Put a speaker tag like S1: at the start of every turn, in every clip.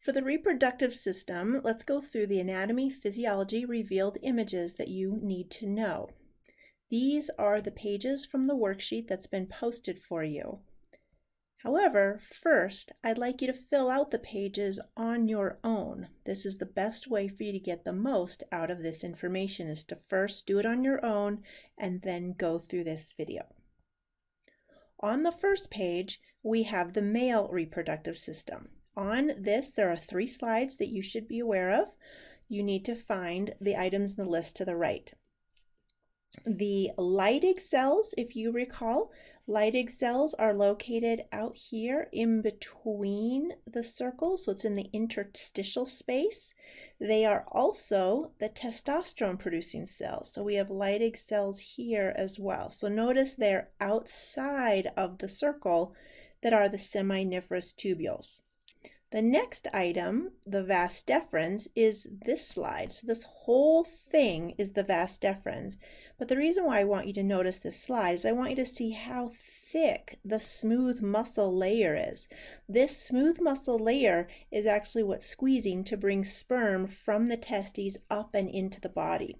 S1: For the reproductive system, let's go through the anatomy, physiology, revealed images that you need to know. These are the pages from the worksheet that's been posted for you. However, first, I'd like you to fill out the pages on your own. This is the best way for you to get the most out of this information, is to first do it on your own and then go through this video. On the first page, we have the male reproductive system. On this, there are 3 slides that you should be aware of. You need to find the items in the list to the right. The Leydig cells, if you recall, Leydig cells are located out here in between the circles, so it's in the interstitial space. They are also the testosterone producing cells, so we have Leydig cells here as well. So notice they're outside of the circle that are the seminiferous tubules. The next item, the vas deferens, is this slide. So this whole thing is the vas deferens. But the reason why I want you to notice this slide is I want you to see how thick the smooth muscle layer is. This smooth muscle layer is actually what's squeezing to bring sperm from the testes up and into the body.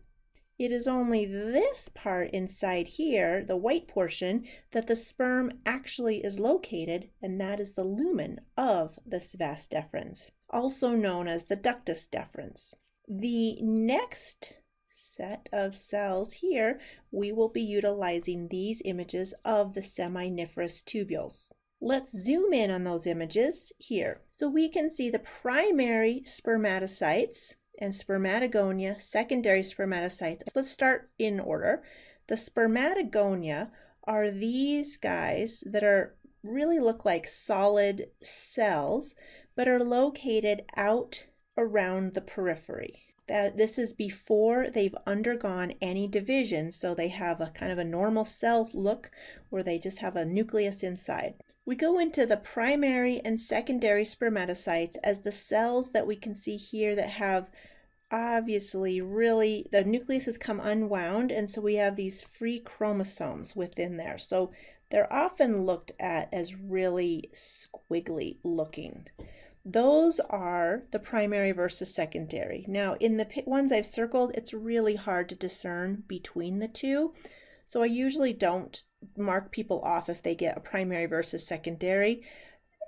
S1: It is only this part inside here, the white portion, that the sperm actually is located, and that is the lumen of this vas deferens, also known as the ductus deferens. The next set of cells here, we will be utilizing these images of the seminiferous tubules. Let's zoom in on those images here. So we can see the primary spermatocytes and Spermatogonia, secondary spermatocytes. Let's start in order. The Spermatogonia are these guys that really look like solid cells, but are located out around the periphery. This is before they've undergone any division, so they have a kind of a normal cell look where they just have a nucleus inside. We go into the primary and secondary spermatocytes as the cells that we can see here that have obviously really, the nucleus has come unwound, and so we have these free chromosomes within there. So they're often looked at as really squiggly looking. Those are the primary versus secondary. Now in the ones I've circled, it's really hard to discern between the two. So I usually don't mark people off if they get a primary versus secondary.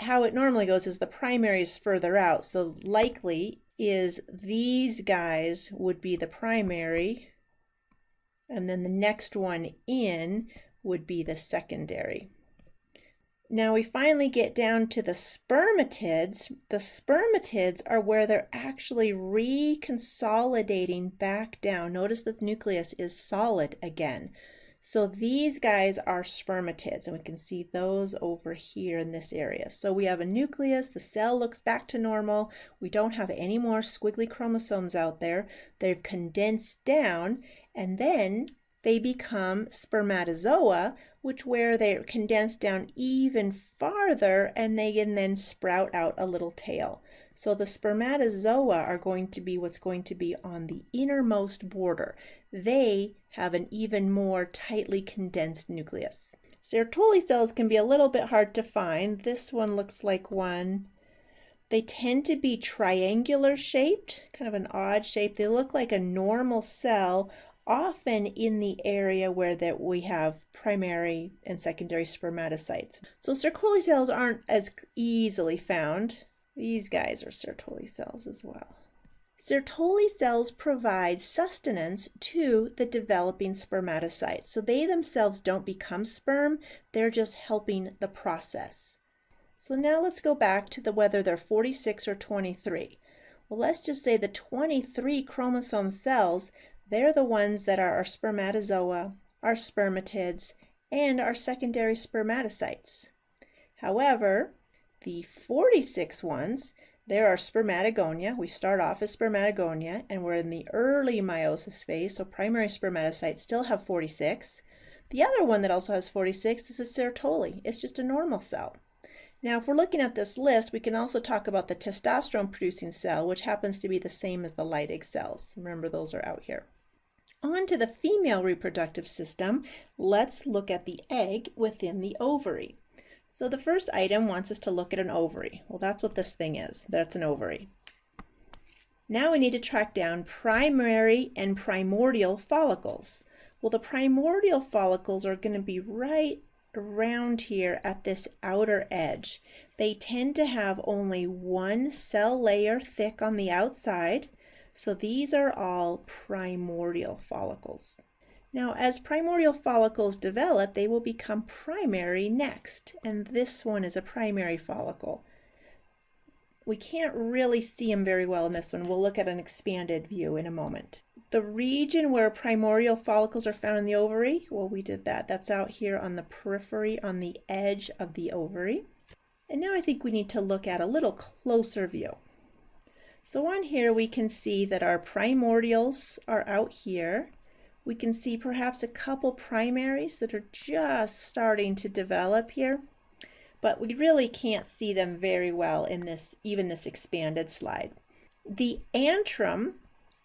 S1: How it normally goes is the primary is further out, so likely is these guys would be the primary, and then the next one in would be the secondary. Now we finally get down to the spermatids. The spermatids are where they're actually reconsolidating back down. Notice that the nucleus is solid again. So these guys are spermatids, and we can see those over here in this area. So we have a nucleus, the cell looks back to normal, we don't have any more squiggly chromosomes out there, they've condensed down, and then they become spermatozoa, where they're condensed down even farther, and they can then sprout out a little tail. So the spermatozoa are going to be what's going to be on the innermost border. They have an even more tightly condensed nucleus. Sertoli cells can be a little bit hard to find. This one looks like one. They tend to be triangular shaped, kind of an odd shape. They look like a normal cell, often in the area where we have primary and secondary spermatocytes. So Sertoli cells aren't as easily found. These guys are Sertoli cells as well. Sertoli cells provide sustenance to the developing spermatocytes. So they themselves don't become sperm, they're just helping the process. So now let's go back to whether they're 46 or 23. Well, let's just say the 23 chromosome cells, they're the ones that are our spermatozoa, our spermatids, and our secondary spermatocytes. However, the 46 ones, there are Spermatogonia. We start off as Spermatogonia, and we're in the early meiosis phase, so primary spermatocytes still have 46. The other one that also has 46 is a Sertoli. It's just a normal cell. Now, if we're looking at this list, we can also talk about the testosterone-producing cell, which happens to be the same as the Leydig cells. Remember, those are out here. On to the female reproductive system, let's look at the egg within the ovary. So the first item wants us to look at an ovary. Well, that's what this thing is. That's an ovary. Now we need to track down primary and primordial follicles. Well, the primordial follicles are going to be right around here at this outer edge. They tend to have only one cell layer thick on the outside, so these are all primordial follicles. Now, as primordial follicles develop, they will become primary next, and this one is a primary follicle. We can't really see them very well in this one. We'll look at an expanded view in a moment. The region where primordial follicles are found in the ovary, well, we did that. That's out here on the periphery, on the edge of the ovary. And now I think we need to look at a little closer view. So on here we can see that our primordials are out here. We can see perhaps a couple primaries that are just starting to develop here, but we really can't see them very well in this, even this expanded slide. The antrum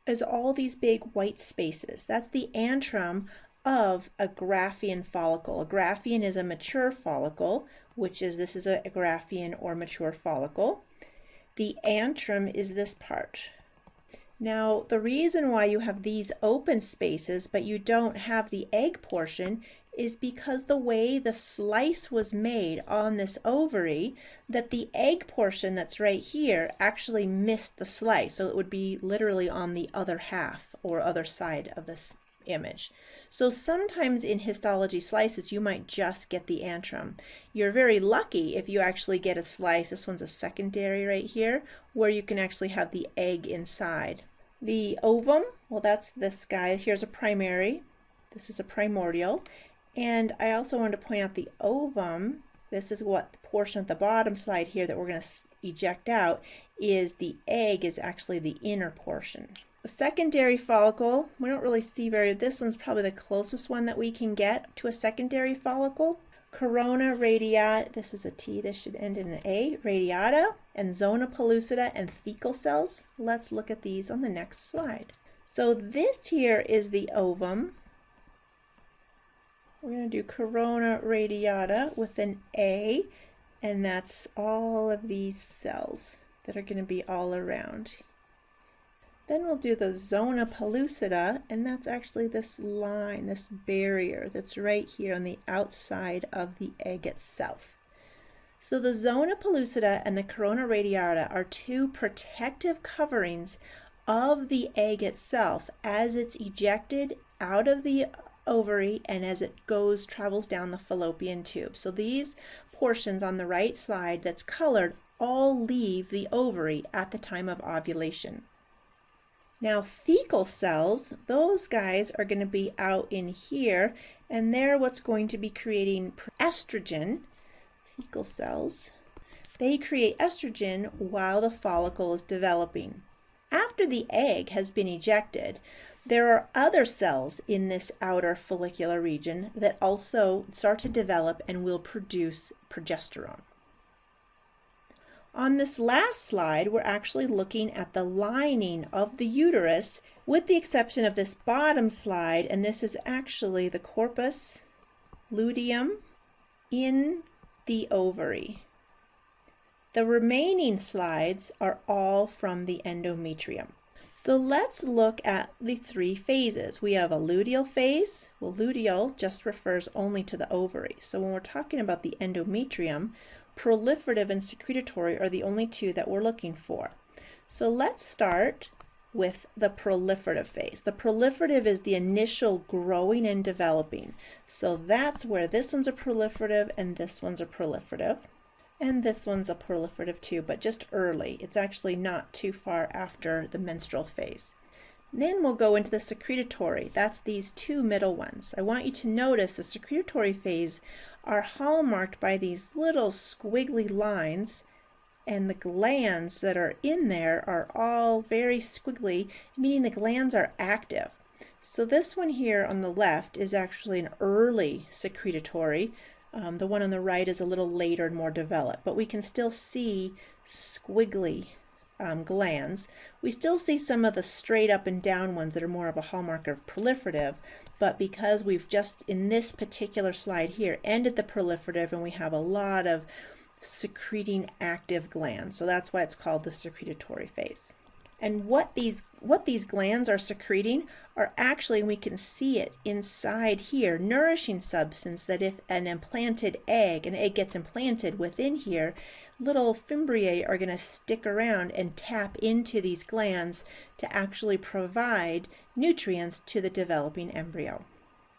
S1: is all these big white spaces. That's the antrum of a Graafian follicle. A Graafian is a mature follicle, this is a Graafian or mature follicle. The antrum is this part. Now, the reason why you have these open spaces, but you don't have the egg portion, is because the way the slice was made on this ovary, that the egg portion that's right here actually missed the slice. So it would be literally on the other half or other side of this image. So sometimes in histology slices, you might just get the antrum. You're very lucky if you actually get a slice, this one's a secondary right here, where you can actually have the egg inside. The ovum, well, that's this guy. Here's a primary. This is a primordial. And I also wanted to point out the ovum. This is what the portion at the bottom side here that we're going to eject out is the egg is actually the inner portion. The secondary follicle, we don't really see this one's probably the closest one that we can get to a secondary follicle. Corona radiata, this is a T, this should end in an A, radiata, and zona pellucida and fecal cells. Let's look at these on the next slide. So this here is the ovum. We're going to do corona radiata with an A, and that's all of these cells that are going to be all around. Then we'll do the zona pellucida, and that's actually this line, this barrier that's right here on the outside of the egg itself. So the zona pellucida and the corona radiata are two protective coverings of the egg itself as it's ejected out of the ovary and as it travels down the fallopian tube. So these portions on the right side that's colored all leave the ovary at the time of ovulation. Now fecal cells, those guys are going to be out in here, and they're what's going to be creating estrogen. Fecal cells, they create estrogen while the follicle is developing. After the egg has been ejected, there are other cells in this outer follicular region that also start to develop and will produce progesterone. On this last slide, we're actually looking at the lining of the uterus, with the exception of this bottom slide, and this is actually the corpus luteum in the ovary. The remaining slides are all from the endometrium. So let's look at the three phases. We have a luteal phase. Well, luteal just refers only to the ovary. So when we're talking about the endometrium, proliferative and secretory are the only two that we're looking for. So let's start with the proliferative phase. The proliferative is the initial growing and developing. So that's where this one's a proliferative and this one's a proliferative. And this one's a proliferative too, but just early. It's actually not too far after the menstrual phase. Then we'll go into the secretory. That's these two middle ones. I want you to notice the secretory phase are hallmarked by these little squiggly lines, and the glands that are in there are all very squiggly, meaning the glands are active. So this one here on the left is actually an early secretory. The one on the right is a little later and more developed, but we can still see squiggly glands. We still see some of the straight up and down ones that are more of a hallmark of proliferative, but because we've just, in this particular slide here, ended the proliferative and we have a lot of secreting active glands. So that's why it's called the secretory phase. And what these glands are secreting are actually, we can see it inside here, nourishing substance that if an egg gets implanted within here, little fimbriae are going to stick around and tap into these glands to actually provide nutrients to the developing embryo.